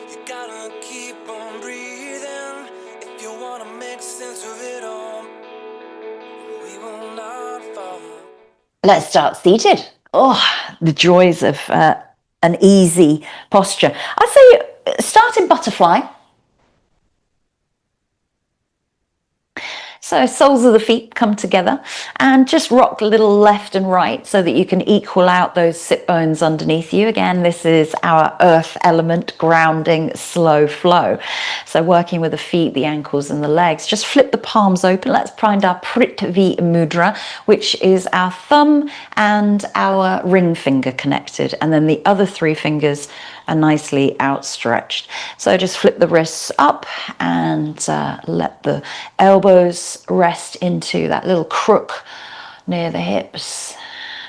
You gotta keep on breathing if you wanna make sense of it all. We will not fall. Let's start seated. Oh, the joys of an easy posture. I'd say start in butterfly. So soles of the feet come together and just rock a little left and right so that you can equal out those sit bones underneath you. Again, this is our earth element grounding slow flow. So working with the feet, the ankles and the legs, just flip the palms open. Let's find our Prithvi Mudra, which is our thumb and our ring finger connected. And then the other three fingers are nicely outstretched. So just flip the wrists up and let the elbows rest into that little crook near the hips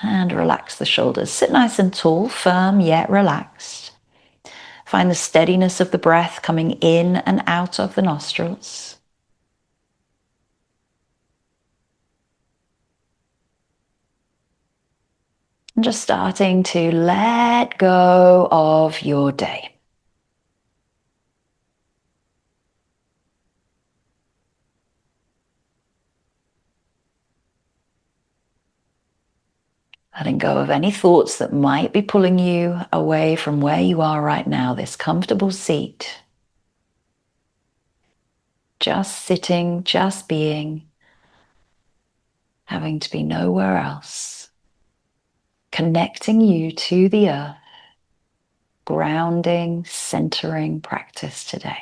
and relax the shoulders. Sit nice and tall, firm yet relaxed. Find the steadiness of the breath coming in and out of the nostrils. And just starting to let go of your day. Letting go of any thoughts that might be pulling you away from where you are right now, this comfortable seat. Just sitting, just being, having to be nowhere else. Connecting you to the earth. Grounding, centering practice today.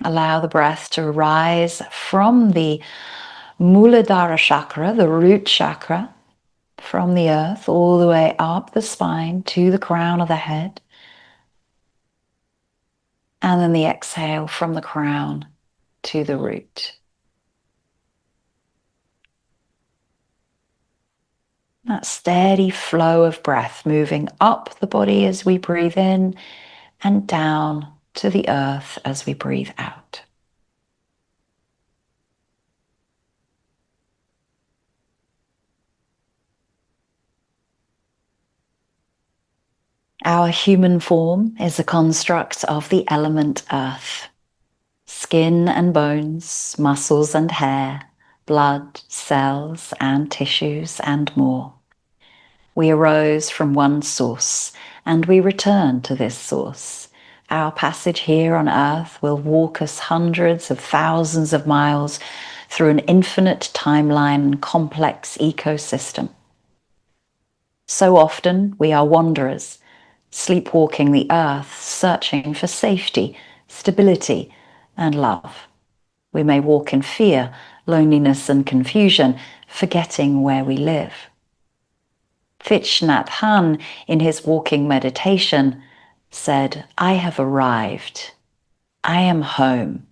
Allow the breath to rise from the Muladhara chakra, the root chakra, from the earth all the way up the spine to the crown of the head. And then the exhale from the crown to the root. That steady flow of breath moving up the body as we breathe in and down to the earth as we breathe out. Our human form is a construct of the element earth. Skin and bones, muscles and hair, blood, cells and tissues and more. We arose from one source and we return to this source. Our passage here on earth will walk us hundreds of thousands of miles through an infinite timeline and complex ecosystem. So often we are wanderers, sleepwalking the earth, searching for safety, stability, and love. We may walk in fear, loneliness, and confusion, forgetting where we live. Thich Nhat Hanh, in his walking meditation, said, "I have arrived. I am home,"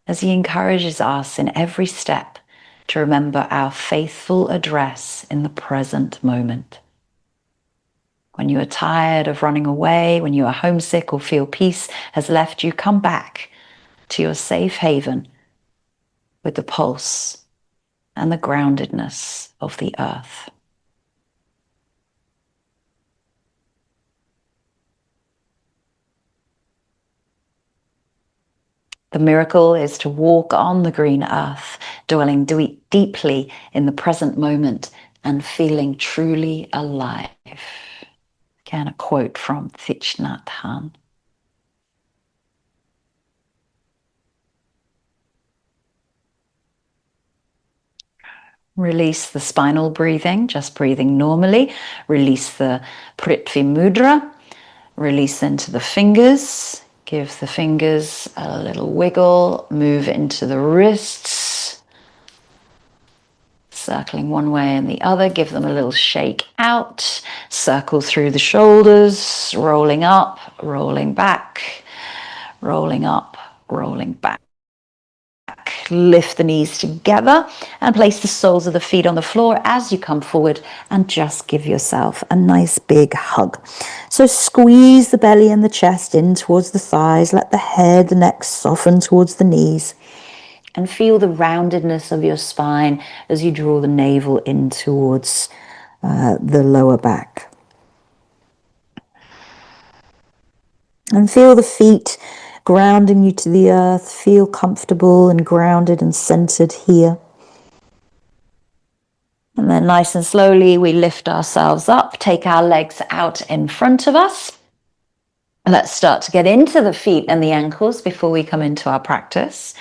as he encourages us in every step to remember our faithful address in the present moment. When you are tired of running away, when you are homesick or feel peace has left you, come back to your safe haven with the pulse and the groundedness of the earth. The miracle is to walk on the green earth, dwelling deeply in the present moment and feeling truly alive. Again, a quote from Thich Nhat Hanh. Release the spinal breathing, just breathing normally. Release the Prithvi Mudra. Release into the fingers. Give the fingers a little wiggle. Move into the wrists. Circling one way and the other. Give them a little shake out. Circle through the shoulders. Rolling up, rolling back. Rolling up, rolling back. Lift the knees together and place the soles of the feet on the floor as you come forward and just give yourself a nice big hug. So squeeze the belly and the chest in towards the thighs. Let the head, the neck soften towards the knees. And feel the roundedness of your spine as you draw the navel in towards the lower back. And feel the feet grounding you to the earth. Feel comfortable and grounded and centered here. And then nice and slowly we lift ourselves up, take our legs out in front of us. Let's start to get into the feet and the ankles before we come into our practice.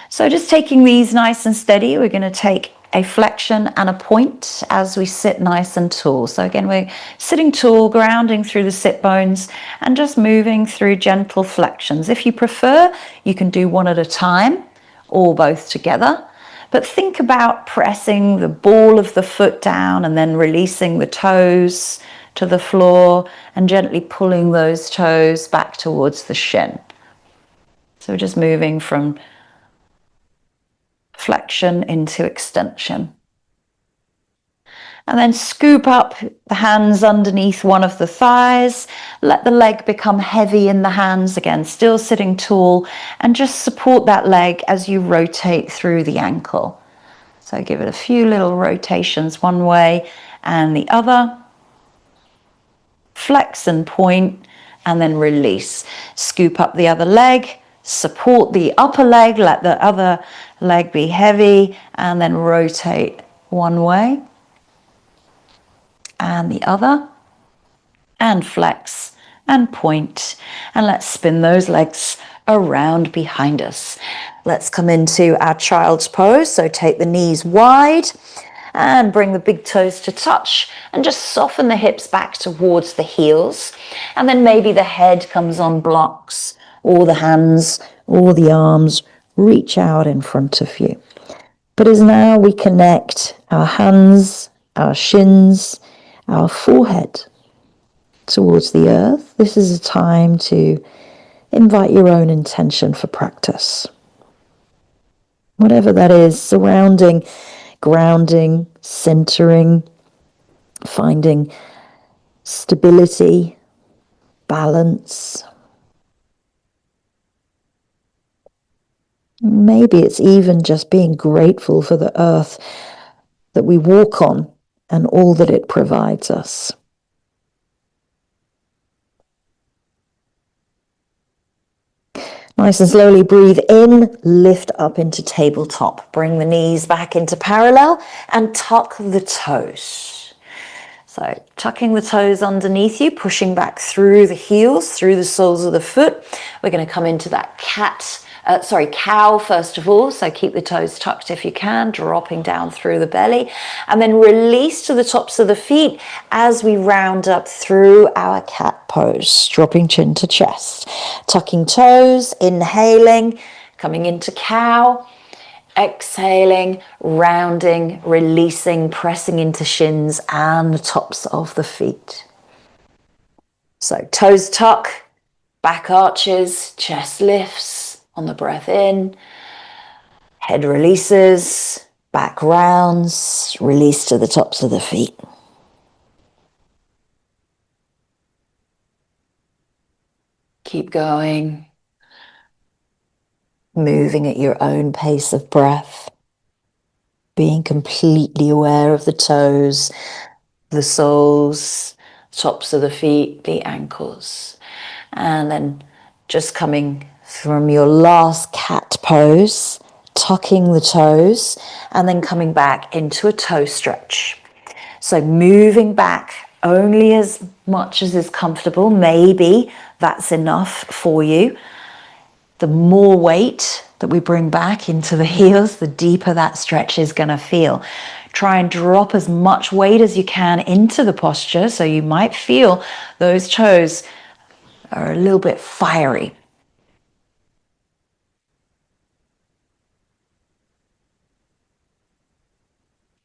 So just taking these nice and steady, we're going to take a flexion and a point as we sit nice and tall. So again, we're sitting tall, grounding through the sit bones and just moving through gentle flexions. If you prefer, you can do one at a time or both together. But think about pressing the ball of the foot down and then releasing the toes to the floor and gently pulling those toes back towards the shin. So we're just moving from flexion into extension. And then scoop up the hands underneath one of the thighs. Let the leg become heavy in the hands again, still sitting tall, and just support that leg as you rotate through the ankle. So give it a few little rotations one way and the other. Flex and point, and then release. Scoop up the other leg, support the upper leg, let the other leg be heavy, and then rotate one way and the other, and flex and point. And let's spin those legs around behind us. Let's come into our child's pose. So take the knees wide and bring the big toes to touch and just soften the hips back towards the heels. And then maybe the head comes on blocks, or the hands or the arms reach out in front of you. But as now we connect our hands, our shins, our forehead towards the earth, this is a time to invite your own intention for practice. Whatever that is, surrounding, grounding, centering, finding stability, balance. Maybe it's even just being grateful for the earth that we walk on and all that it provides us. Nice and slowly breathe in, lift up into tabletop. Bring the knees back into parallel and tuck the toes. So tucking the toes underneath you, pushing back through the heels, through the soles of the foot. We're going to come into that cow first of all. So keep the toes tucked if you can, dropping down through the belly, and then release to the tops of the feet as we round up through our cat pose, dropping chin to chest, tucking toes, inhaling, coming into cow, exhaling, rounding, releasing, pressing into shins and the tops of the feet. So toes tuck, back arches, chest lifts on the breath in, head releases, back rounds, release to the tops of the feet. Keep going, moving at your own pace of breath, being completely aware of the toes, the soles, tops of the feet, the ankles. And then just coming from your last cat pose, tucking the toes, and then coming back into a toe stretch. So moving back only as much as is comfortable. Maybe that's enough for you. The more weight that we bring back into the heels, the deeper that stretch is going to feel. Try and drop as much weight as you can into the posture, so you might feel those toes are a little bit fiery.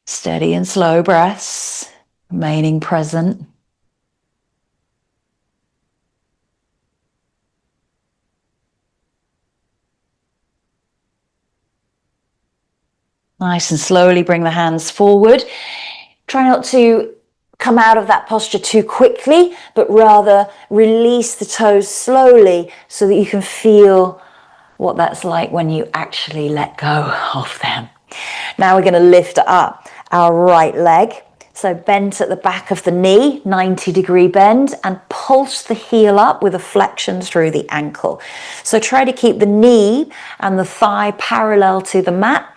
Steady and slow breaths, remaining present. Nice and slowly bring the hands forward. Try not to come out of that posture too quickly, but rather release the toes slowly so that you can feel what that's like when you actually let go of them. Now we're going to lift up our right leg. So bent at the back of the knee, 90-degree bend, and pulse the heel up with a flexion through the ankle. So try to keep the knee and the thigh parallel to the mat,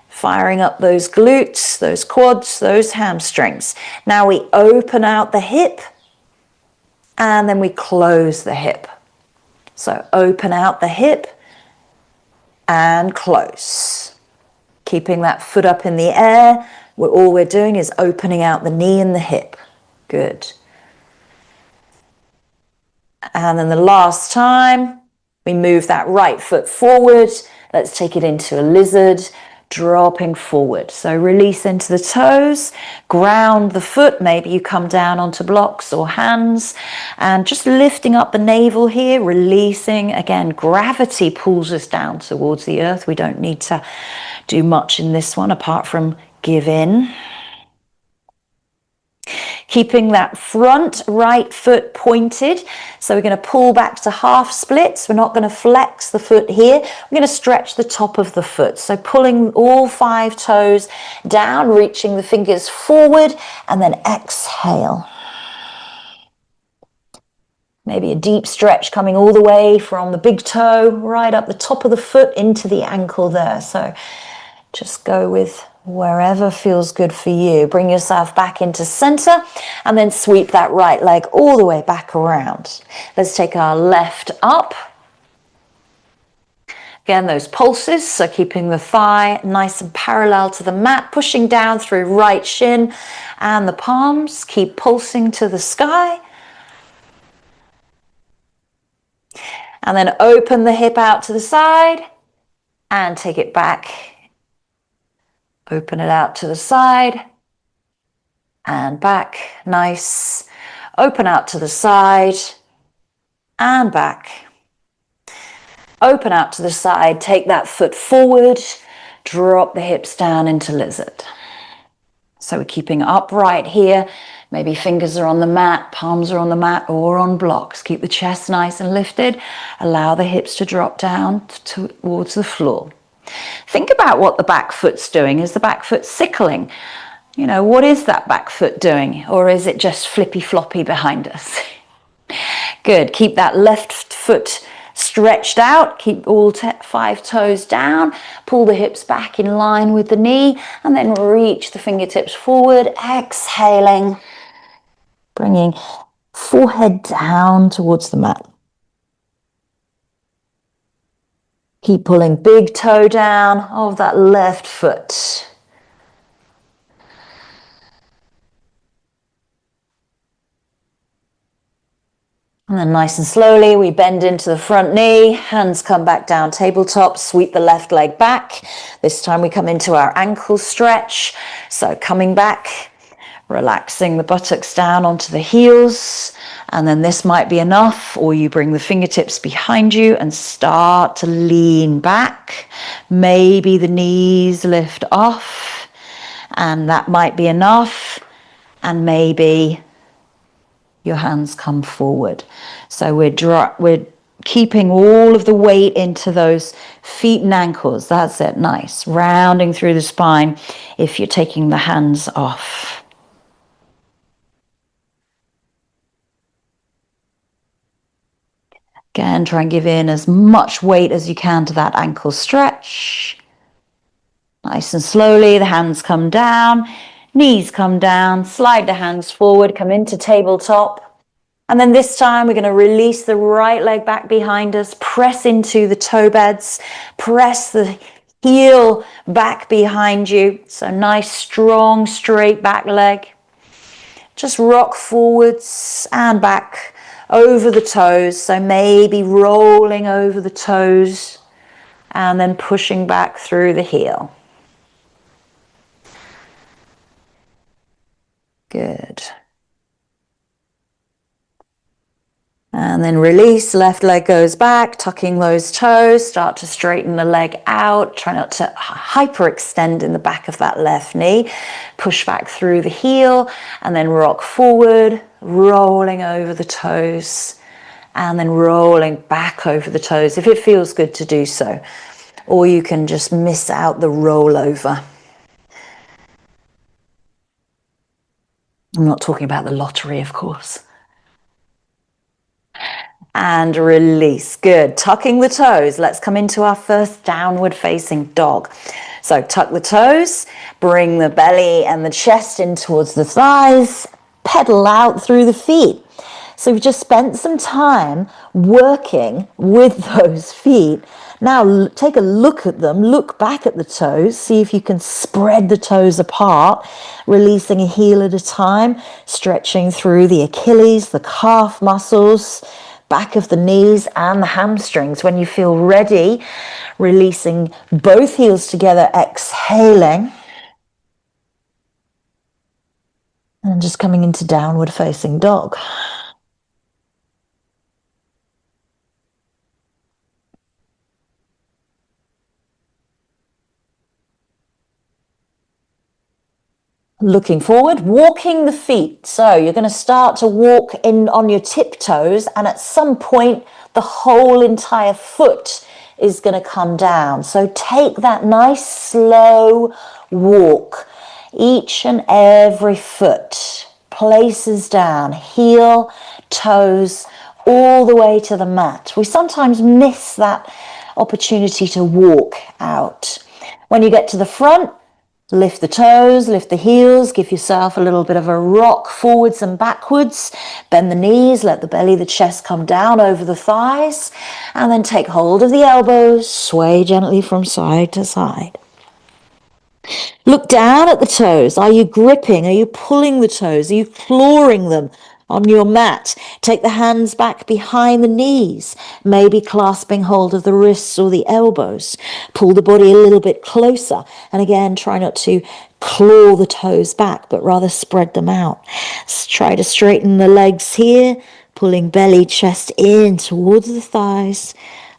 firing up those glutes, those quads, those hamstrings. Now we open out the hip and then we close the hip. So open out the hip and close. Keeping that foot up in the air. All we're doing is opening out the knee and the hip. Good. And then the last time, we move that right foot forward. Let's take it into a lizard, dropping forward. So release into the toes, ground the foot. Maybe you come down onto blocks or hands, and just lifting up the navel here, releasing. Again, gravity pulls us down towards the earth. We don't need to do much in this one apart from give in. Keeping that front right foot pointed. So we're going to pull back to half splits. We're not going to flex the foot here. We're going to stretch the top of the foot. So pulling all 5 toes down, reaching the fingers forward, and then exhale. Maybe a deep stretch coming all the way from the big toe right up the top of the foot into the ankle there. So just go with wherever feels good for you. Bring yourself back into center and then sweep that right leg all the way back around. Let's take our left up. Again, those pulses, so keeping the thigh nice and parallel to the mat, pushing down through right shin and the palms. Keep pulsing to the sky. And then open the hip out to the side and take it back. Open it out to the side and back. Nice. Open out to the side and back. Open out to the side. Take that foot forward. Drop the hips down into lizard. So we're keeping upright here. Maybe fingers are on the mat, palms are on the mat or on blocks. Keep the chest nice and lifted. Allow the hips to drop down towards the floor. Think about what the back foot's doing. Is the back foot sickling? You know, what is that back foot doing? Or is it just flippy floppy behind us? Good. Keep that left foot stretched out. Keep all 5 toes down. Pull the hips back in line with the knee and then reach the fingertips forward. Exhaling. Bringing forehead down towards the mat. Keep pulling big toe down of that left foot. And then nice and slowly, we bend into the front knee, hands come back down, tabletop, sweep the left leg back. This time we come into our ankle stretch. So coming back, relaxing the buttocks down onto the heels. And then this might be enough, or you bring the fingertips behind you and start to lean back. Maybe the knees lift off, and that might be enough. And maybe your hands come forward. So we're keeping all of the weight into those feet and ankles. That's it, nice. Rounding through the spine if you're taking the hands off. Again, try and give in as much weight as you can to that ankle stretch. Nice and slowly, the hands come down, knees come down, slide the hands forward, come into tabletop. And then this time we're going to release the right leg back behind us, press into the toe beds, press the heel back behind you. So nice, strong, straight back leg. Just rock forwards and back over the toes. So maybe rolling over the toes and then pushing back through the heel. Good. And then release, left leg goes back, tucking those toes, start to straighten the leg out, try not to hyperextend in the back of that left knee, push back through the heel, and then rock forward, rolling over the toes and then rolling back over the toes if it feels good to do so. Or you can just miss out the rollover. I'm not talking about the lottery, of course. And release. Good. Tucking the toes. Let's come into our first downward facing dog. So tuck the toes, bring the belly and the chest in towards the thighs, pedal out through the feet. So we've just spent some time working with those feet. Now take a look at them, look back at the toes, see if you can spread the toes apart, releasing a heel at a time, stretching through the Achilles, the calf muscles, back of the knees and the hamstrings. When you feel ready, releasing both heels together, exhaling, and just coming into downward facing dog. Looking forward, walking the feet. So you're going to start to walk in on your tiptoes, and at some point the whole entire foot is going to come down. So take that nice slow walk. Each and every foot places down, heel, toes, all the way to the mat. We sometimes miss that opportunity to walk out. When you get to the front, lift the toes, lift the heels, give yourself a little bit of a rock forwards and backwards. Bend the knees, let the belly, the chest come down over the thighs, and then take hold of the elbows, sway gently from side to side. Look down at the toes. Are you gripping? Are you pulling the toes? Are you clawing them on your mat? Take the hands back behind the knees, maybe clasping hold of the wrists or the elbows. Pull the body a little bit closer. And again, try not to claw the toes back, but rather spread them out. Try to straighten the legs here, pulling belly, chest in towards the thighs.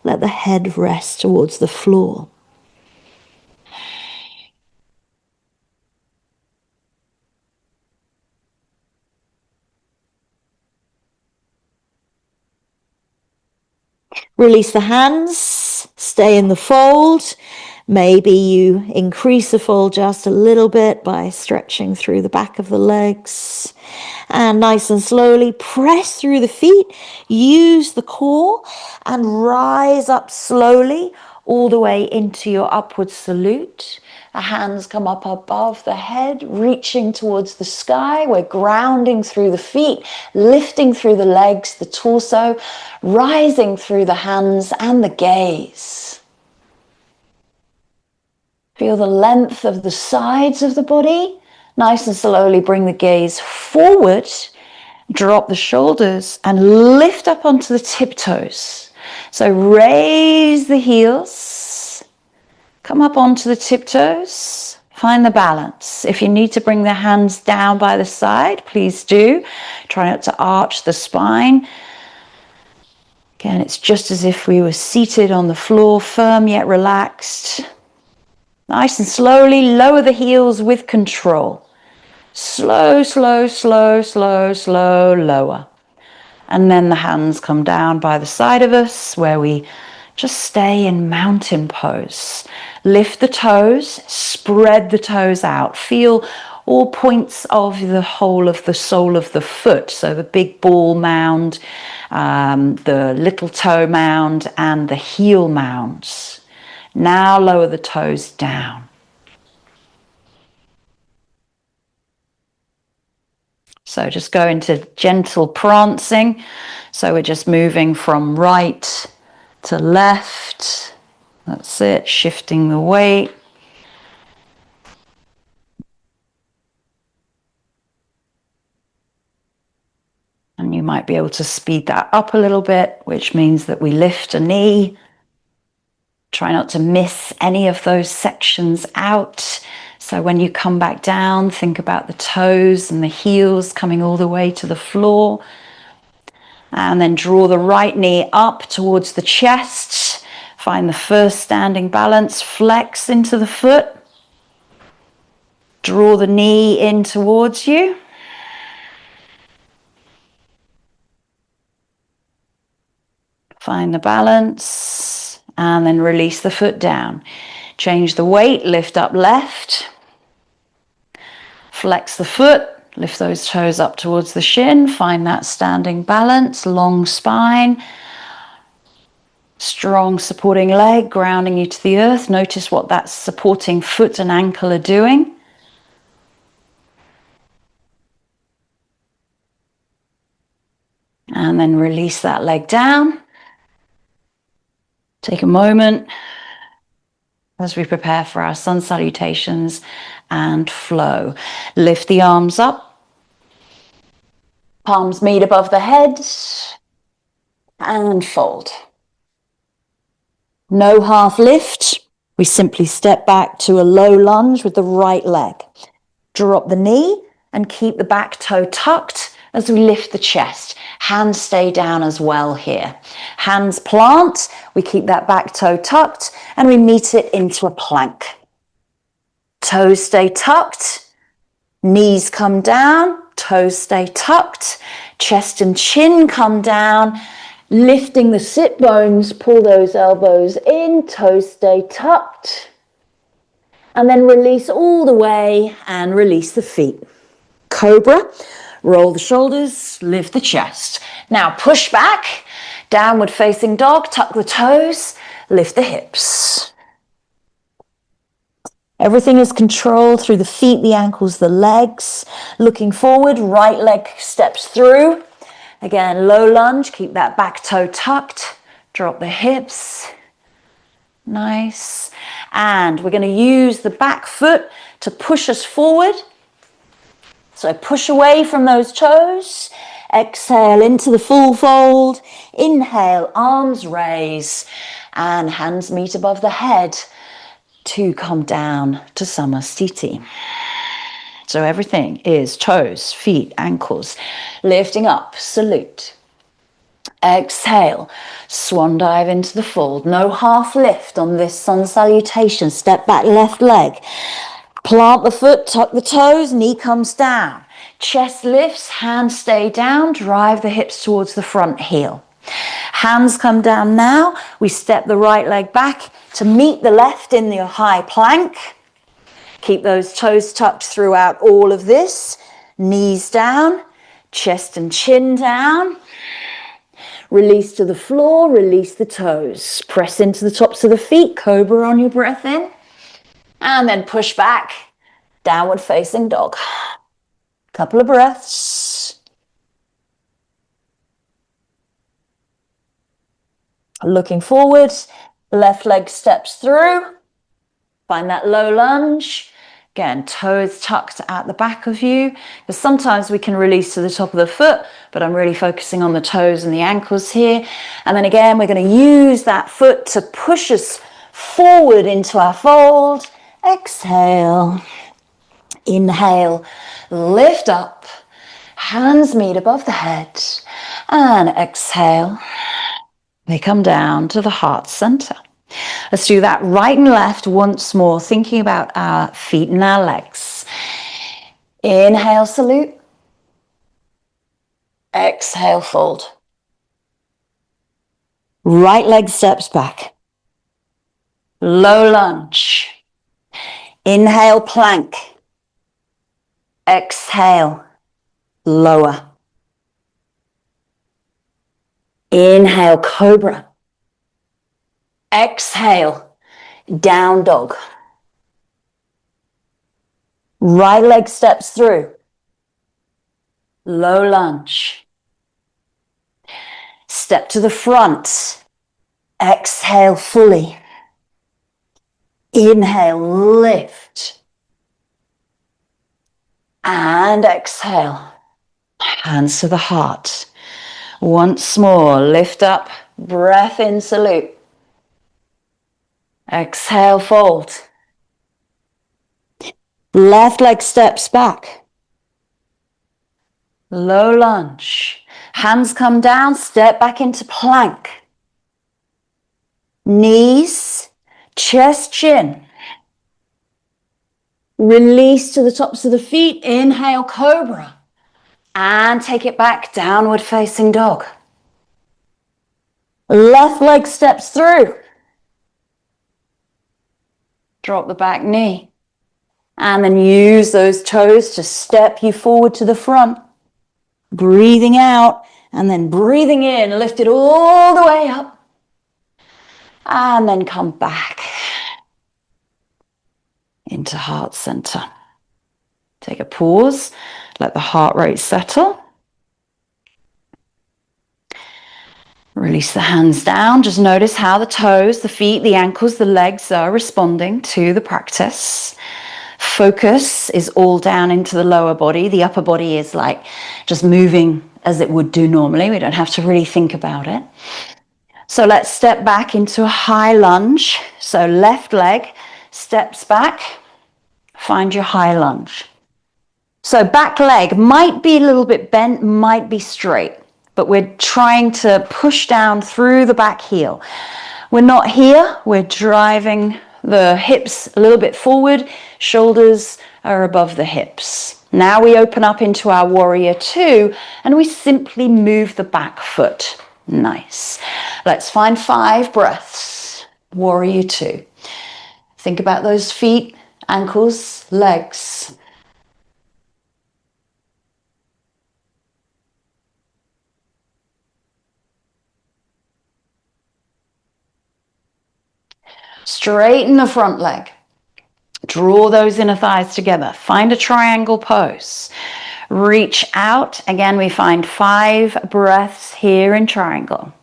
Let the head rest towards the floor. Release the hands, stay in the fold. Maybe you increase the fold just a little bit by stretching through the back of the legs. And nice and slowly press through the feet. Use the core and rise up slowly all the way into your upward salute. The hands come up above the head, reaching towards the sky. We're grounding through the feet, lifting through the legs, the torso, rising through the hands and the gaze. Feel the length of the sides of the body. Nice and slowly bring the gaze forward, drop the shoulders and lift up onto the tiptoes. So raise the heels, come up onto the tiptoes, find the balance. If you need to bring the hands down by the side, please do. Try not to arch the spine. Again, it's just as if we were seated on the floor, firm yet relaxed. Nice and slowly lower the heels with control. Slow, slow, slow, slow, slow, lower. And then the hands come down by the side of us where we just stay in mountain pose. Lift the toes, spread the toes out. Feel all points of the whole of the sole of the foot. So the big ball mound, the little toe mound, and the heel mounds. Now lower the toes down. So just go into gentle prancing. So we're just moving from right to left. That's it, shifting the weight. And you might be able to speed that up a little bit, which means that we lift a knee. Try not to miss any of those sections out. So when you come back down, think about the toes and the heels coming all the way to the floor. And then draw the right knee up towards the chest. Find the first standing balance, flex into the foot. Draw the knee in towards you. Find the balance and then release the foot down. Change the weight, lift up left. Flex the foot, lift those toes up towards the shin. Find that standing balance, long spine. Strong supporting leg, grounding you to the earth. Notice what that supporting foot and ankle are doing. And then release that leg down. Take a moment as we prepare for our sun salutations and flow. Lift the arms up. Palms meet above the head. And fold. No half lift. We simply step back to a low lunge with the right leg. Drop the knee and keep the back toe tucked as we lift the chest. Hands stay down as well here. Hands plant, we keep that back toe tucked and we meet it into a plank. Toes stay tucked, knees come down, toes stay tucked, chest and chin come down, lifting the sit bones, pull those elbows in, toes stay tucked, and then release all the way and release the feet. Cobra, roll the shoulders, lift the chest. Now push back, downward facing dog, tuck the toes, lift the hips. Everything is controlled through the feet, the ankles, the legs. Looking forward, right leg steps through. Again, low lunge, keep that back toe tucked, drop the hips. Nice. And we're going to use the back foot to push us forward. So push away from those toes. Exhale into the full fold. Inhale, arms raise and hands meet above the head to come down to Samasthiti. So everything is toes, feet, ankles, lifting up, salute. Exhale, swan dive into the fold. No half lift on this sun salutation. Step back, left leg. Plant the foot, tuck the toes, knee comes down. Chest lifts, hands stay down, drive the hips towards the front heel. Hands come down now. We step the right leg back to meet the left in the high plank. Keep those toes tucked throughout all of this. Knees down, chest and chin down. Release to the floor, release the toes. Press into the tops of the feet, cobra on your breath in. And then push back, downward facing dog. Couple of breaths. Looking forward, left leg steps through. Find that low lunge. Again, toes tucked at the back of you. Because sometimes we can release to the top of the foot, but I'm really focusing on the toes and the ankles here. And then again, we're going to use that foot to push us forward into our fold. Exhale. Inhale. Lift up. Hands meet above the head. And exhale. They come down to the heart center. Let's do that right and left once more, thinking about our feet and our legs. Inhale, salute. Exhale, fold. Right leg steps back. Low lunge. Inhale, plank. Exhale, lower. Inhale, cobra. Exhale, down dog. Right leg steps through. Low lunge. Step to the front. Exhale fully. Inhale, lift. And exhale. Hands to the heart. Once more, lift up, breath in, salute. Exhale, fold. Left leg steps back. Low lunge. Hands come down, step back into plank. Knees, chest, chin. Release to the tops of the feet. Inhale, cobra. And take it back, downward facing dog. Left leg steps through. Drop the back knee. And then use those toes to step you forward to the front. Breathing out and then breathing in. Lift it all the way up. And then come back into heart center. Take a pause. Let the heart rate settle. Release the hands down. Just notice how the toes, the feet, the ankles, the legs are responding to the practice. Focus is all down into the lower body. The upper body is like just moving as it would do normally. We don't have to really think about it. So let's step back into a high lunge. So left leg steps back. Find your high lunge. So back leg might be a little bit bent, might be straight, but we're trying to push down through the back heel. We're not here, we're driving the hips a little bit forward, shoulders are above the hips. Now we open up into our warrior two and we simply move the back foot. Nice. Let's find 5 breaths. Warrior two. Think about those feet, ankles, legs. Straighten the front leg. Draw those inner thighs together. Find a triangle pose. Reach out. Again, we find 5 breaths here in triangle.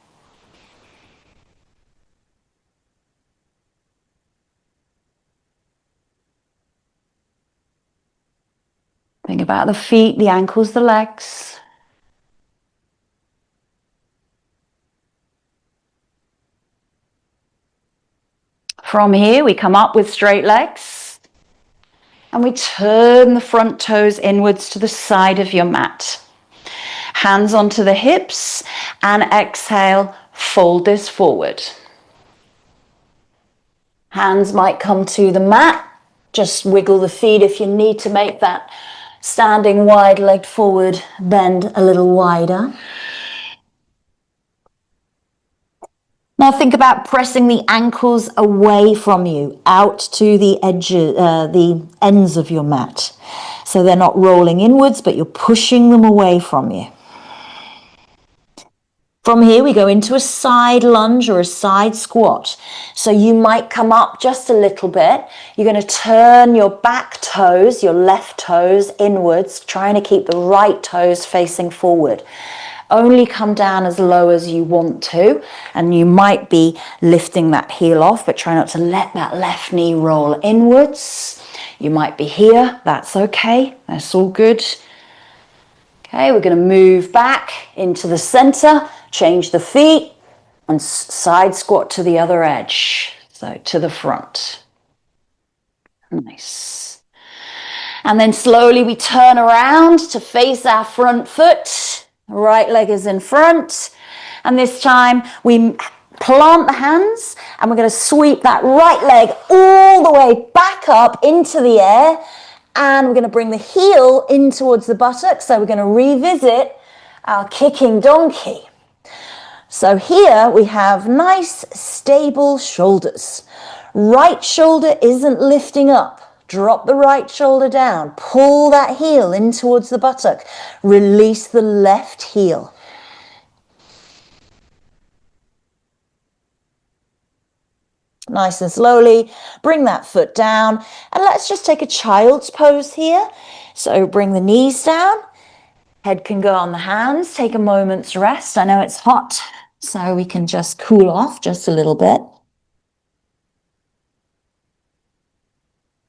Think about the feet, the ankles, the legs. From here, we come up with straight legs. And we turn the front toes inwards to the side of your mat. Hands onto the hips and exhale, fold this forward. Hands might come to the mat. Just wiggle the feet if you need to make that standing wide-legged forward bend a little wider. Now think about pressing the ankles away from you, out to the edges, the ends of your mat. So they're not rolling inwards, but you're pushing them away from you. From here, we go into a side lunge or a side squat. So you might come up just a little bit. You're going to turn your back toes, your left toes inwards, trying to keep the right toes facing forward. Only come down as low as you want to, and you might be lifting that heel off, but try not to let that left knee roll inwards. You might be here, that's okay, that's all good. Okay, we're going to move back into the center, change the feet, and side squat to the other edge, so to the front. Nice. And then slowly we turn around to face our front foot. Right leg is in front. And this time we plant the hands and we're going to sweep that right leg all the way back up into the air. And we're going to bring the heel in towards the buttocks. So we're going to revisit our kicking donkey. So here we have nice stable shoulders. Right shoulder isn't lifting up. Drop the right shoulder down. Pull that heel in towards the buttock. Release the left heel. Nice and slowly, bring that foot down. And let's just take a child's pose here. So bring the knees down. Head can go on the hands. Take a moment's rest. I know it's hot, so we can just cool off just a little bit.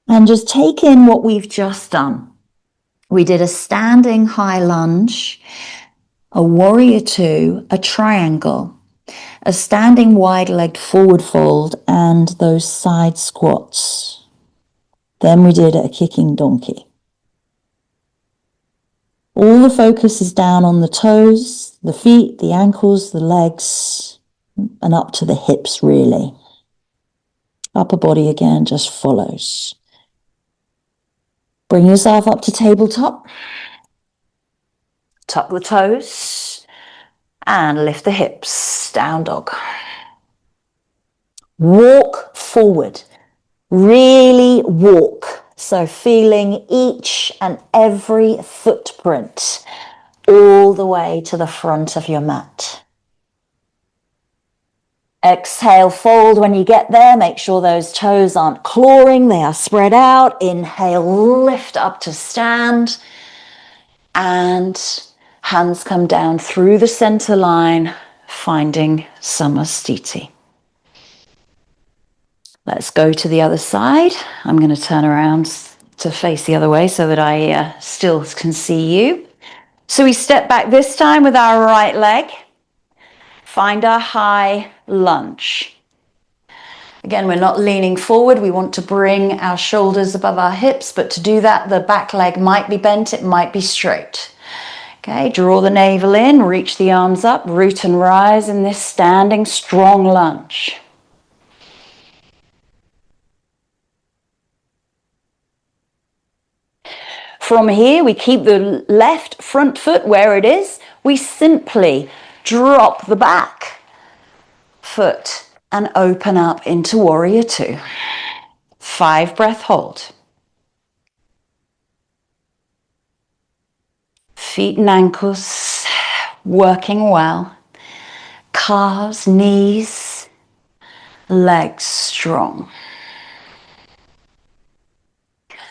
And just take in what we've just done. We did a standing high lunge, a warrior two, a triangle, a standing wide-legged forward fold, and those side squats. Then we did a kicking donkey. All the focus is down on the toes, the feet, the ankles, the legs, and up to the hips, really. Upper body again just follows. Bring yourself up to tabletop. Tuck the toes and lift the hips. down dog. Walk forward. Really walk. So feeling each and every footprint all the way to the front of your mat. Exhale, fold when you get there. Make sure those toes aren't clawing, they are spread out. Inhale, lift up to stand. And hands come down through the center line, finding Samasthiti. Let's go to the other side. I'm going to turn around to face the other way so that I still can see you. So we step back this time with our right leg. Find our high lunge. Again, we're not leaning forward. We want to bring our shoulders above our hips, but to do that, the back leg might be bent, it might be straight. Okay, draw the navel in, reach the arms up, root and rise in this standing strong lunge. From here, we keep the left front foot where it is. We simply drop the back foot and open up into Warrior Two. 5 breath hold. Feet and ankles working well. Calves, knees, legs strong.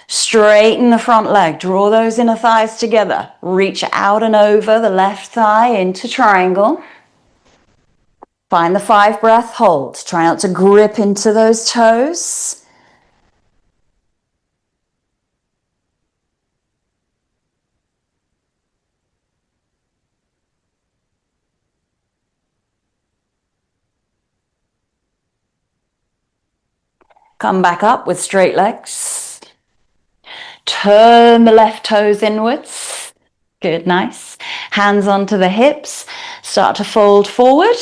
Straighten the front leg. Draw those inner thighs together. Reach out and over the left thigh into triangle. Find the 5 breath hold. Try not to grip into those toes. Come back up with straight legs. Turn the left toes inwards. Good, nice. Hands onto the hips. Start to fold forward.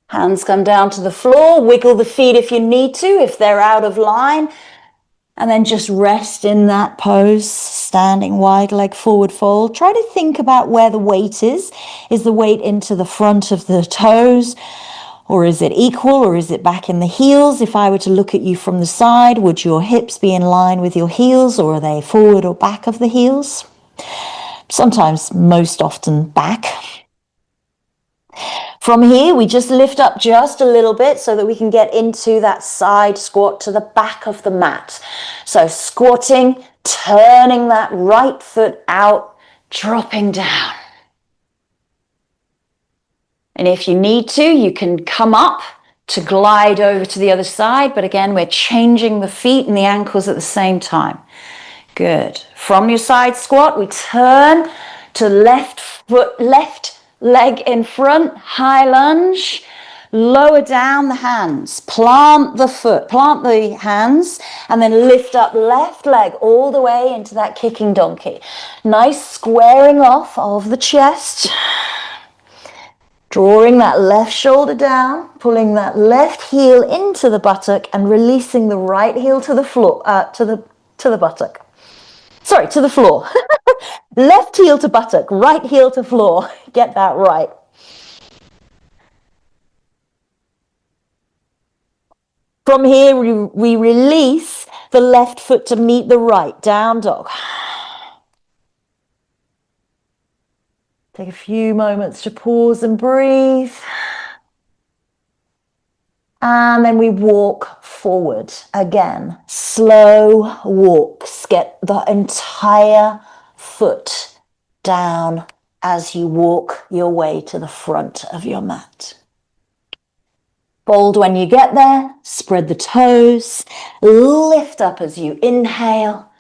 Hands come down to the floor. Wiggle the feet if you need to, if they're out of line. And then just rest in that pose, standing wide leg forward fold. Try to think about where the weight is. Is the weight into the front of the toes? Or is it equal, or is it back in the heels? If I were to look at you from the side, would your hips be in line with your heels, or are they forward or back of the heels? Sometimes, most often back. From here, we just lift up just a little bit so that we can get into that side squat to the back of the mat. So squatting, turning that right foot out, dropping down. And if you need to, you can come up to glide over to the other side. But again, we're changing the feet and the ankles at the same time. Good. From your side squat, we turn to left foot, left leg in front, high lunge. Lower down the hands, plant the foot, plant the hands, and then lift up left leg all the way into that kicking donkey. Nice squaring off of the chest. Drawing that left shoulder down, pulling that left heel into the buttock and releasing the right heel to the floor, to the buttock. Sorry, to the floor. Left heel to buttock, right heel to floor. Get that right. From here, we release the left foot to meet the right, down dog. Take a few moments to pause and breathe. And then we walk forward again. Slow walks. Get the entire foot down as you walk your way to the front of your mat. Fold when you get there. Spread the toes. Lift up as you inhale.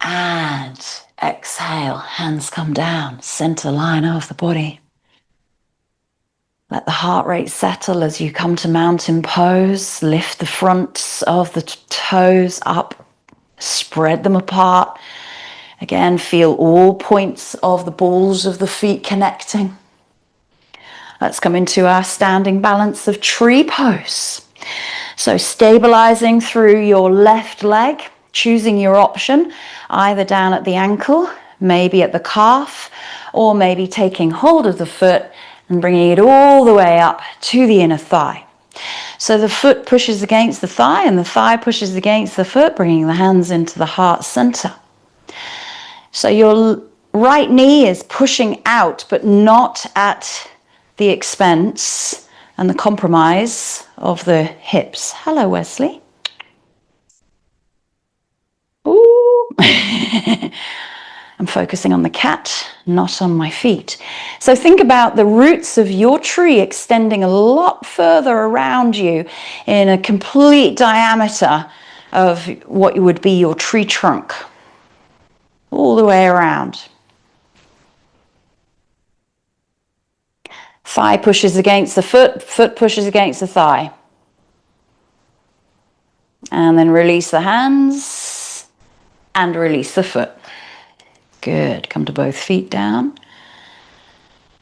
And exhale, hands come down, center line of the body. Let the heart rate settle as you come to mountain pose. Lift the fronts of the toes up, spread them apart. Again, feel all points of the balls of the feet connecting. Let's come into our standing balance of tree pose. So stabilizing through your left leg, choosing your option, either down at the ankle, maybe at the calf, or maybe taking hold of the foot and bringing it all the way up to the inner thigh. So the foot pushes against the thigh and the thigh pushes against the foot, bringing the hands into the heart center. So your right knee is pushing out, but not at the expense and the compromise of the hips. Hello, Wesley. Ooh. I'm focusing on the cat, not on my feet. So think about the roots of your tree extending a lot further around you in a complete diameter of what would be your tree trunk, all the way around. Thigh pushes against the foot, foot pushes against the thigh. And then release the hands and release the foot. Good. Come to both feet down.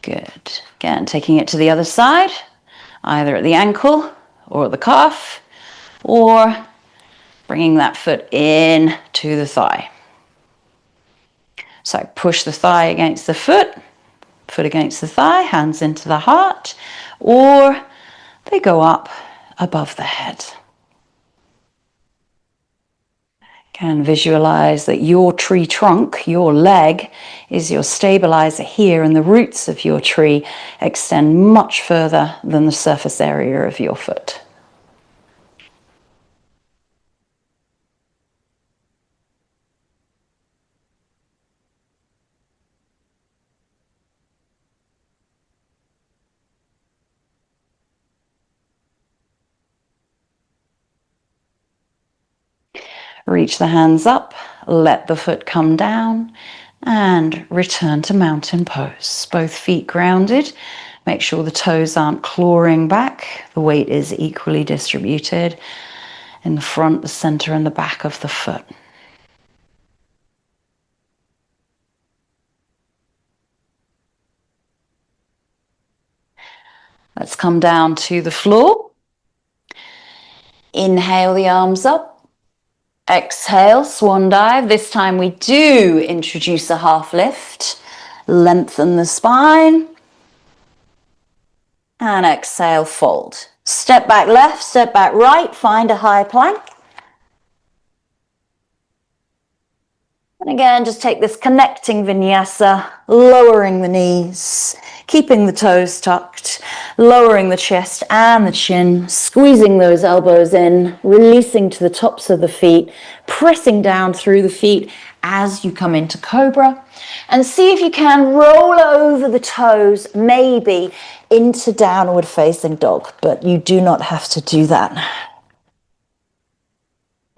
Good. Again, taking it to the other side, either at the ankle or at the calf, or bringing that foot in to the thigh. So push the thigh against the foot, foot against the thigh, hands into the heart, or they go up above the head. Can visualize that your tree trunk, your leg, is your stabilizer here, and the roots of your tree extend much further than the surface area of your foot. Reach the hands up, let the foot come down, and return to mountain pose. Both feet grounded. Make sure the toes aren't clawing back. The weight is equally distributed in the front, the center, and the back of the foot. Let's come down to the floor. Inhale the arms up. Exhale, swan dive. This time we do introduce a half lift. Lengthen the spine. And exhale, fold. Step back left, step back right. Find a high plank. And again, just take this connecting vinyasa, lowering the knees, keeping the toes tucked, lowering the chest and the chin, squeezing those elbows in, releasing to the tops of the feet, pressing down through the feet as you come into cobra. And see if you can roll over the toes, maybe into downward facing dog, but you do not have to do that.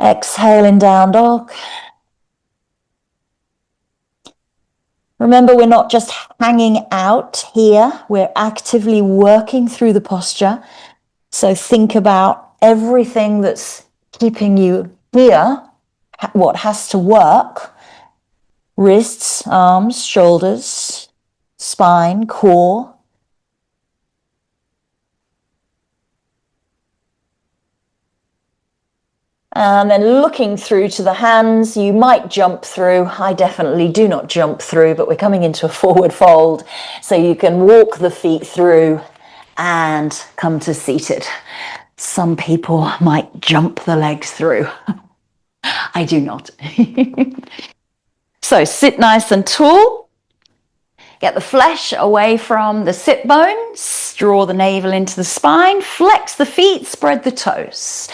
Exhale in down dog. Remember, we're not just hanging out here, we're actively working through the posture. So think about everything that's keeping you here, what has to work: wrists, arms, shoulders, spine, core. And then looking through to the hands, you might jump through. I definitely do not jump through, but we're coming into a forward fold. So you can walk the feet through and come to seated. Some people might jump the legs through. I do not. So sit nice and tall. Get the flesh away from the sit bones. Draw the navel into the spine. Flex the feet, spread the toes.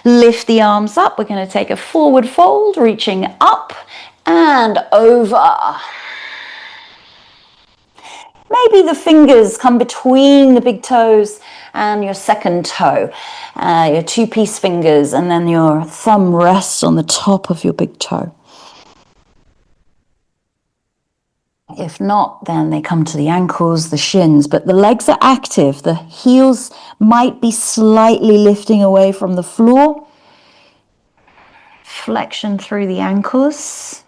Lift the arms up. We're going to take a forward fold, reaching up and over. Maybe the fingers come between the big toes and your second toe, your two-piece fingers, and then your thumb rests on the top of your big toe. If not, then they come to the ankles, the shins, but the legs are active. The heels might be slightly lifting away from the floor. Flexion through the ankles.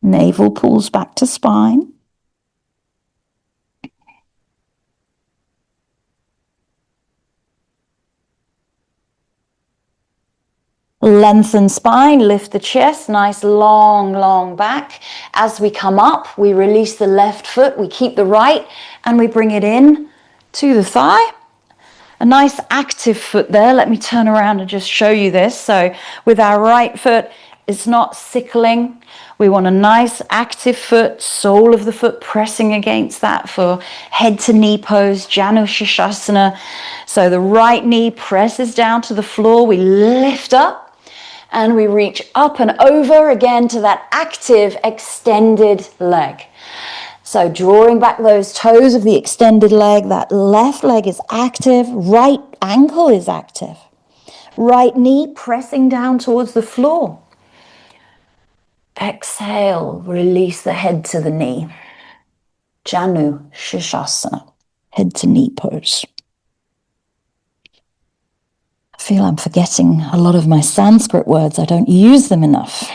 Navel pulls back to spine. Lengthen spine, lift the chest, nice long, long back. As we come up, we release the left foot, we keep the right, and we bring it in to the thigh. A nice active foot there. Let me turn around and just show you this. So with our right foot, it's not sickling. We want a nice active foot, sole of the foot pressing against that for head to knee pose, Janu Shishasana. So the right knee presses down to the floor. We lift up and we reach up and over again to that active extended leg. So drawing back those toes of the extended leg, that left leg is active, right ankle is active. Right knee pressing down towards the floor. Exhale, release the head to the knee. Janu Shishasana, head to knee pose. I feel I'm forgetting a lot of my Sanskrit words. I don't use them enough.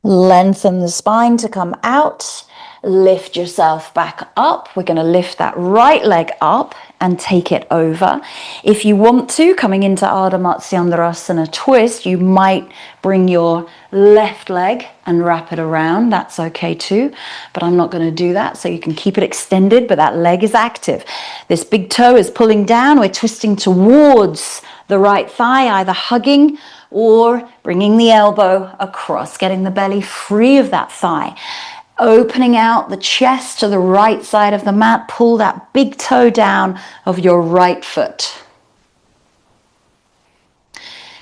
Lengthen the spine to come out. Lift yourself back up. We're going to lift that right leg up and take it over. If you want to, coming into Ardha Matsyendrasana twist, you might bring your left leg and wrap it around. That's okay too, but I'm not going to do that. So you can keep it extended, but that leg is active. This big toe is pulling down. We're twisting towards the right thigh, either hugging or bringing the elbow across, getting the belly free of that thigh. Opening out the chest to the right side of the mat, pull that big toe down of your right foot.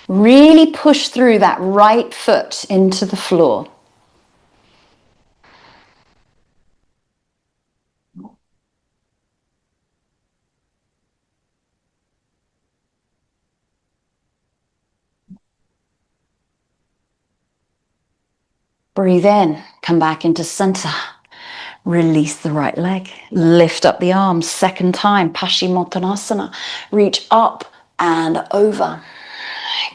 Really push through that right foot into the floor. Breathe in, come back into center. Release the right leg, lift up the arms, second time, Paschimottanasana. Reach up and over.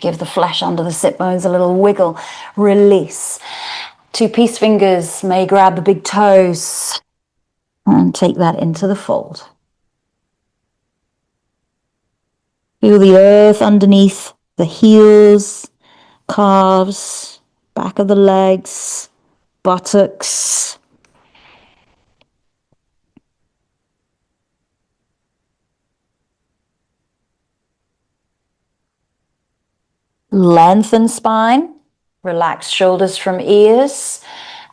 Give the flesh under the sit bones a little wiggle. Release. Two peace fingers may grab the big toes and take that into the fold. Feel the earth underneath the heels, calves, back of the legs, buttocks. Lengthen spine, relax shoulders from ears.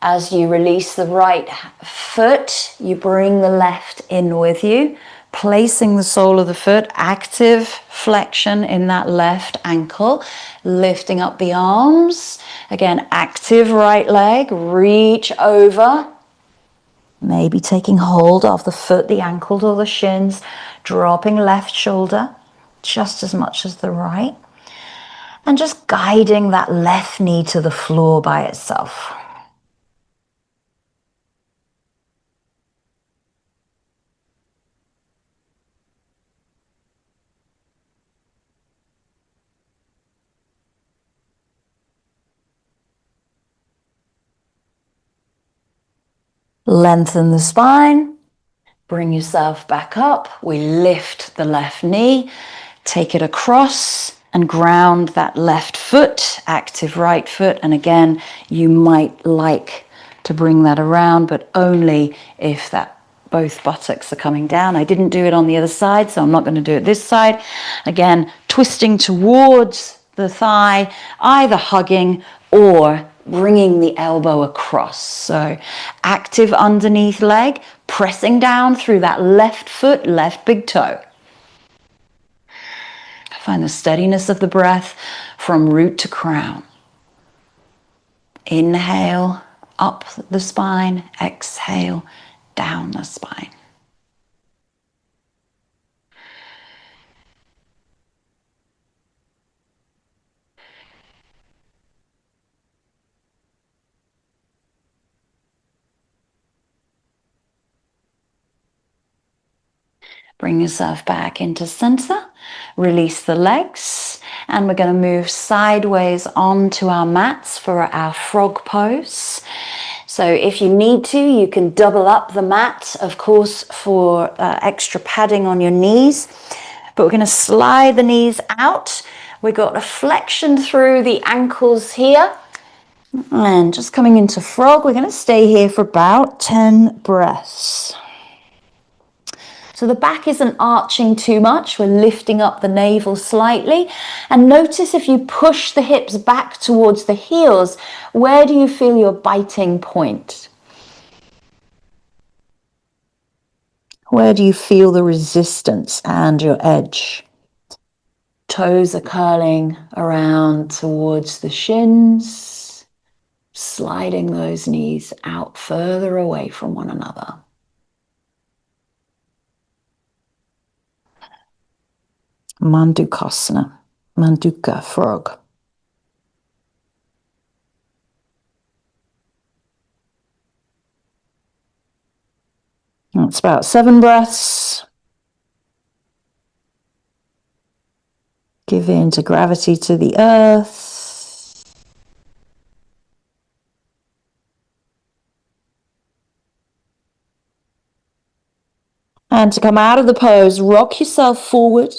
As you release the right foot, you bring the left in with you, placing the sole of the foot, active flexion in that left ankle, lifting up the arms. Again, active right leg, reach over. Maybe taking hold of the foot, the ankles or the shins, dropping left shoulder just as much as the right. And just guiding that left knee to the floor by itself. Lengthen the spine. Bring yourself back up. We lift the left knee. Take it across and ground that left foot, active right foot. And again, you might like to bring that around, but only if that both buttocks are coming down. I didn't do it on the other side, so I'm not going to do it this side. Again, twisting towards the thigh, either hugging or bringing the elbow across. So active underneath leg, pressing down through that left foot, left big toe. Find the steadiness of the breath from root to crown. Inhale, up the spine. Exhale, down the spine. Bring yourself back into center. Release the legs. And we're going to move sideways onto our mats for our frog pose. So if you need to, you can double up the mat, of course, for extra padding on your knees. But we're going to slide the knees out. We've got a flexion through the ankles here. And just coming into frog, we're going to stay here for about 10 breaths. So the back isn't arching too much. We're lifting up the navel slightly. And notice if you push the hips back towards the heels, where do you feel your biting point? Where do you feel the resistance and your edge? Toes are curling around towards the shins, sliding those knees out further away from one another. Mandukasana, Manduka, frog. That's about 7 breaths. Give in to gravity, to the earth. And to come out of the pose, rock yourself forward,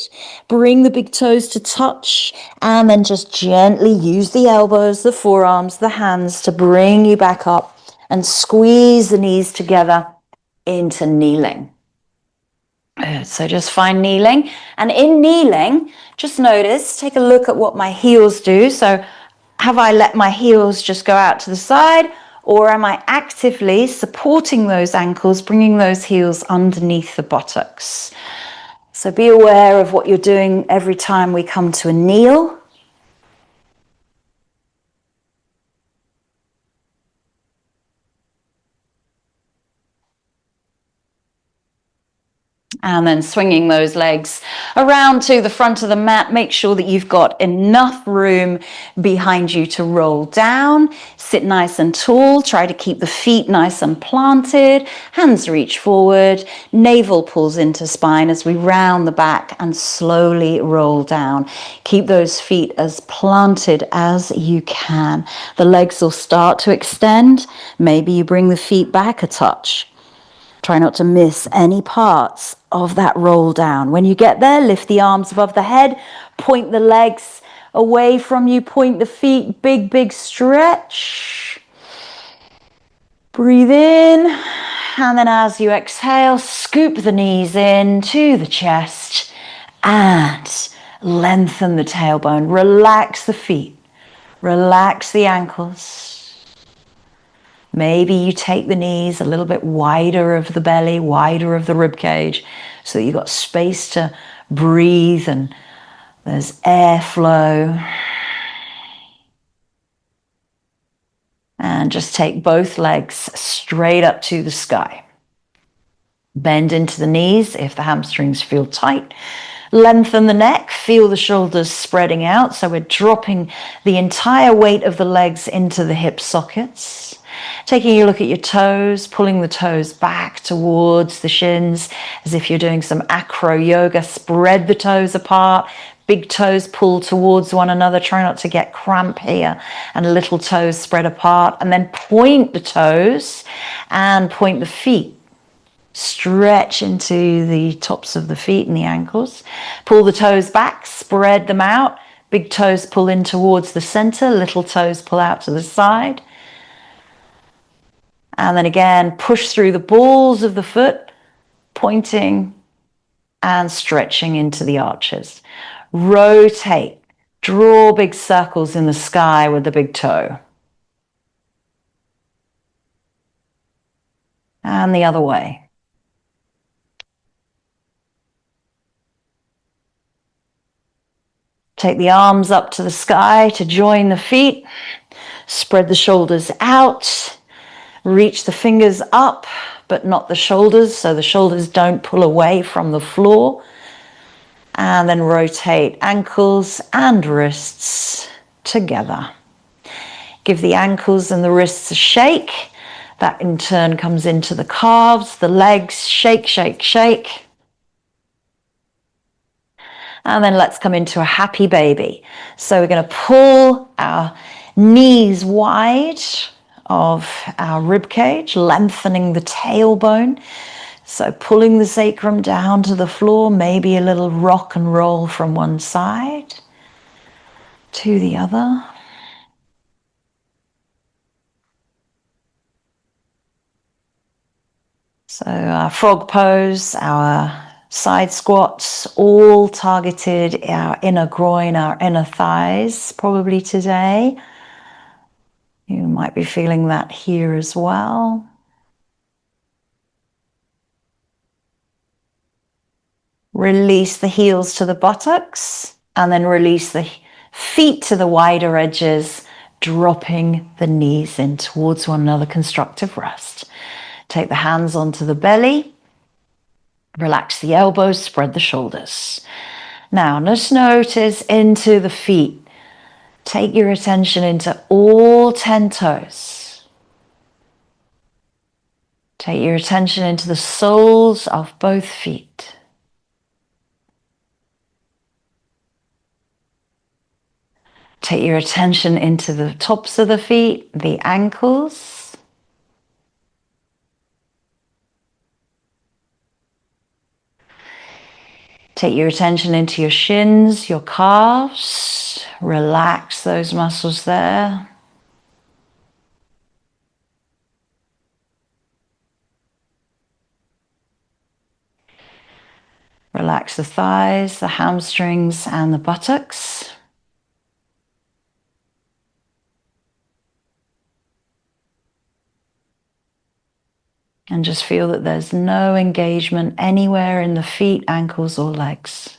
bring the big toes to touch, and then just gently use the elbows, the forearms, the hands to bring you back up and squeeze the knees together into kneeling. So just find kneeling. And in kneeling, just notice, take a look at what my heels do. So have I let my heels just go out to the side, or am I actively supporting those ankles, bringing those heels underneath the buttocks? So be aware of what you're doing every time we come to a kneel. And then swinging those legs around to the front of the mat. Make sure that you've got enough room behind you to roll down. Sit nice and tall. Try to keep the feet nice and planted. Hands reach forward. Navel pulls into spine as we round the back and slowly roll down. Keep those feet as planted as you can. The legs will start to extend. Maybe you bring the feet back a touch. Try not to miss any parts of that roll down. When you get there, lift the arms above the head, point the legs away from you, point the feet, big, big stretch. Breathe in, and then as you exhale, scoop the knees in to the chest and lengthen the tailbone. Relax the feet, relax the ankles. Maybe you take the knees a little bit wider of the belly, wider of the rib cage, so that you've got space to breathe and there's airflow. And just take both legs straight up to the sky. Bend into the knees if the hamstrings feel tight. Lengthen the neck, feel the shoulders spreading out. So we're dropping the entire weight of the legs into the hip sockets. Taking a look at your toes, pulling the toes back towards the shins as if you're doing some acro yoga. Spread the toes apart. Big toes pull towards one another. Try not to get cramp here. And little toes spread apart. And then point the toes and point the feet. Stretch into the tops of the feet and the ankles. Pull the toes back, spread them out. Big toes pull in towards the center. Little toes pull out to the side. And then again, push through the balls of the foot, pointing and stretching into the arches. Rotate. Draw big circles in the sky with the big toe. And the other way. Take the arms up to the sky to join the feet. Spread the shoulders out. Reach the fingers up, but not the shoulders, so the shoulders don't pull away from the floor. And then rotate ankles and wrists together. Give the ankles and the wrists a shake. That in turn comes into the calves, the legs, shake, shake, shake. And then let's come into a happy baby. So we're going to pull our knees wide, of our rib cage, lengthening the tailbone. So pulling the sacrum down to the floor, maybe a little rock and roll from one side to the other. So our frog pose, our side squats, all targeted our inner groin, our inner thighs, probably today. You might be feeling that here as well. Release the heels to the buttocks and then release the feet to the wider edges, dropping the knees in towards one another, constructive rest. Take the hands onto the belly, relax the elbows, spread the shoulders. Now, just notice into the feet. Take your attention into all 10 toes. Take your attention into the soles of both feet. Take your attention into the tops of the feet, the ankles. Take your attention into your shins, your calves. Relax those muscles there. Relax the thighs, the hamstrings, and the buttocks. And just feel that there's no engagement anywhere in the feet, ankles, or legs.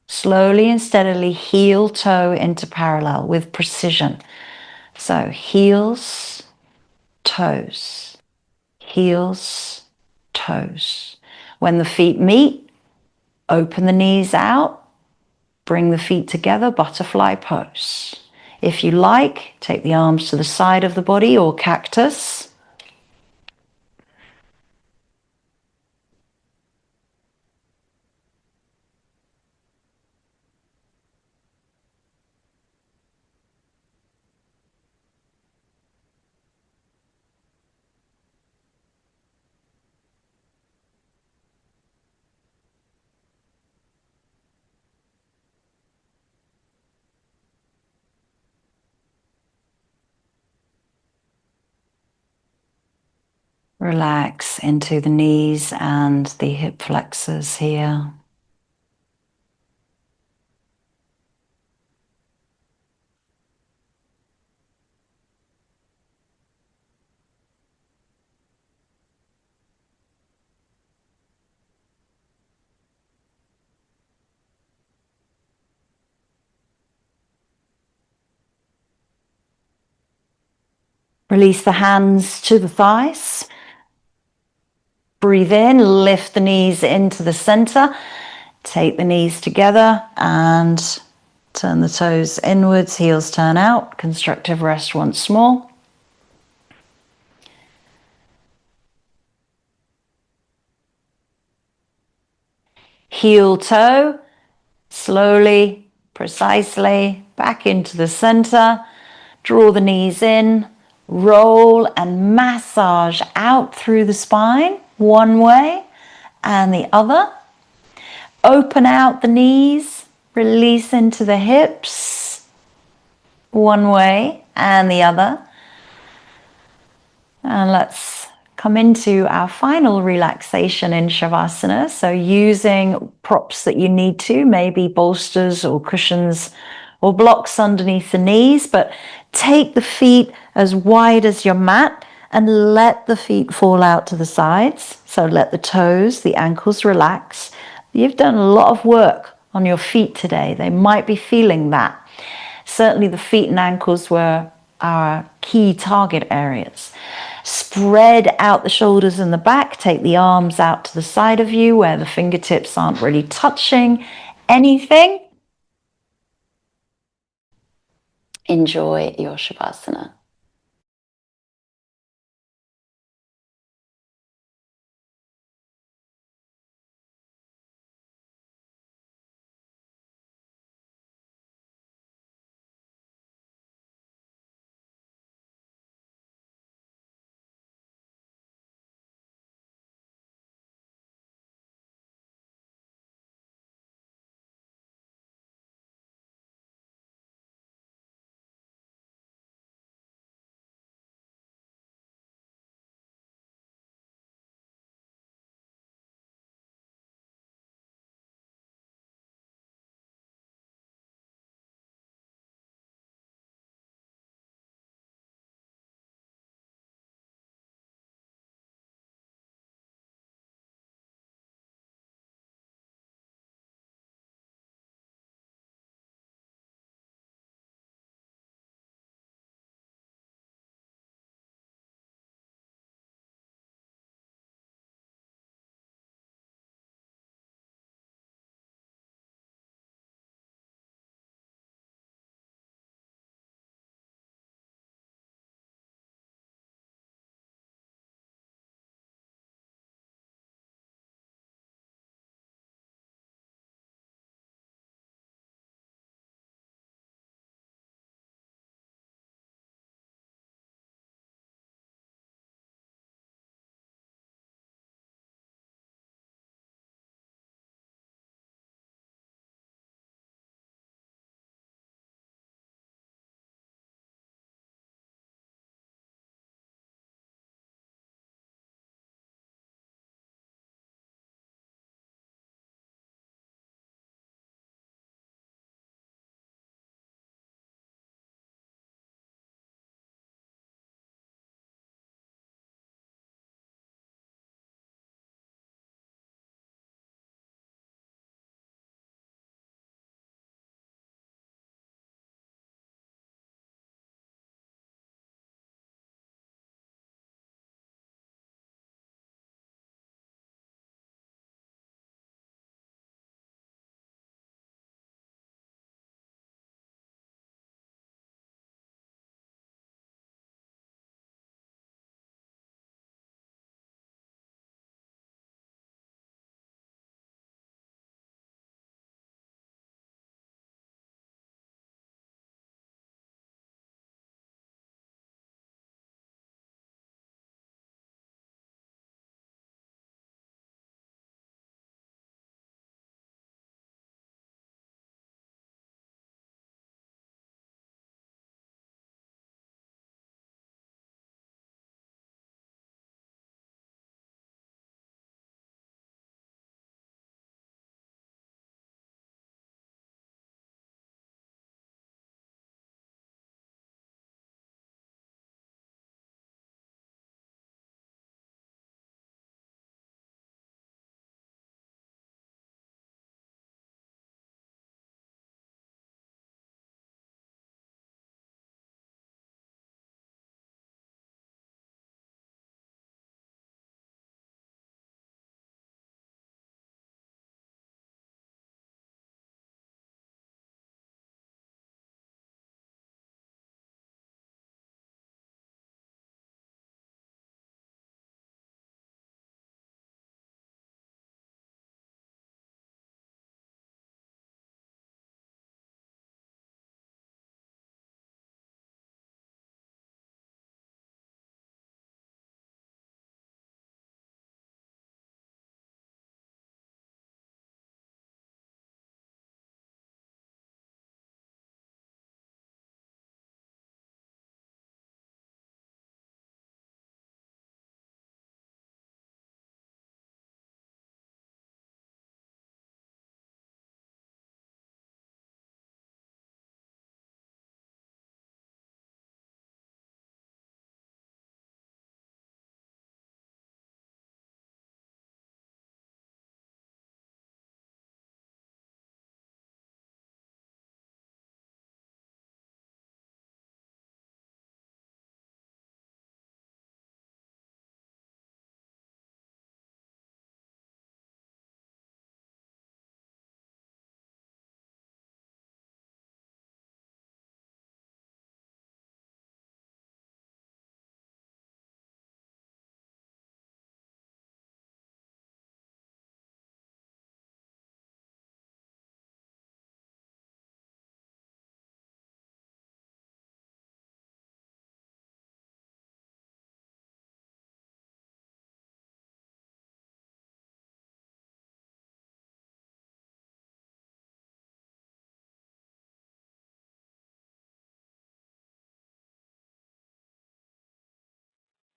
Slowly and steadily heel toe into parallel with precision. So heels, toes, heels, toes. When the feet meet, open the knees out, bring the feet together, butterfly pose. If you like, take the arms to the side of the body or cactus. Relax into the knees and the hip flexors here. Release the hands to the thighs. Breathe in, lift the knees into the center. Take the knees together and turn the toes inwards, heels turn out. Constructive rest once more. Heel toe, slowly, precisely, back into the center. Draw the knees in, roll and massage out through the spine, one way and the other. Open out the knees, release into the hips, one way and the other. And let's come into our final relaxation in Shavasana. So using props that you need to, maybe bolsters or cushions or blocks underneath the knees, but take the feet as wide as your mat and let the feet fall out to the sides. So let the toes, the ankles relax. You've done a lot of work on your feet today. They might be feeling that. Certainly the feet and ankles were our key target areas. Spread out the shoulders and the back. Take the arms out to the side of you where the fingertips aren't really touching anything. Enjoy your Shavasana.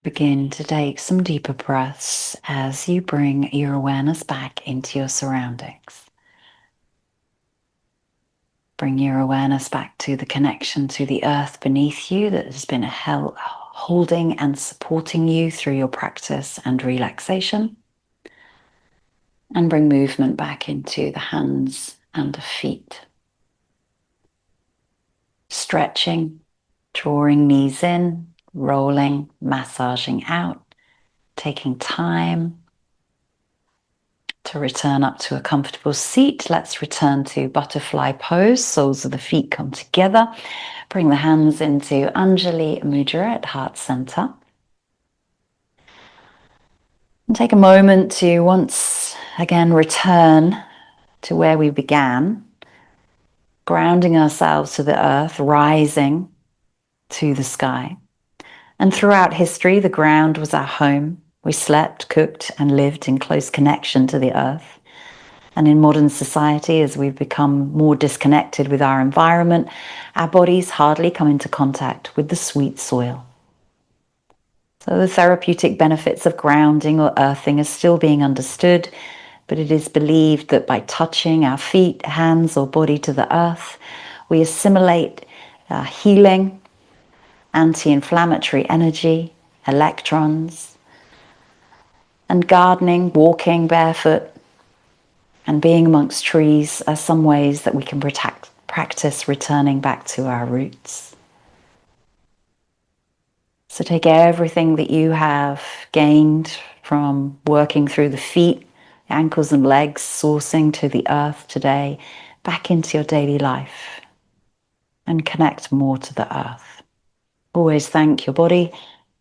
Begin to take some deeper breaths as you bring your awareness back into your surroundings. Bring your awareness back to the connection to the earth beneath you that has been holding and supporting you through your practice and relaxation. And bring movement back into the hands and the feet. Stretching, drawing knees in, rolling, massaging out, taking time to return up to a comfortable seat. Let's return to butterfly pose. Soles of the feet come together. Bring the hands into Anjali Mudra at heart center. And take a moment to once again return to where we began, grounding ourselves to the earth, rising to the sky. And throughout history, the ground was our home. We slept, cooked, and lived in close connection to the earth. And in modern society, as we've become more disconnected with our environment, our bodies hardly come into contact with the sweet soil. So the therapeutic benefits of grounding or earthing are still being understood, but it is believed that by touching our feet, hands, or body to the earth, we assimilate healing, anti-inflammatory energy, electrons, and gardening, walking barefoot, and being amongst trees are some ways that we can practice returning back to our roots. So take everything that you have gained from working through the feet, ankles and legs, sourcing to the earth today, back into your daily life and connect more to the earth. Always thank your body,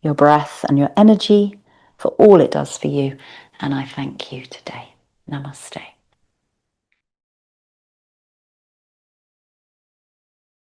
your breath and your energy for all it does for you. And I thank you today. Namaste.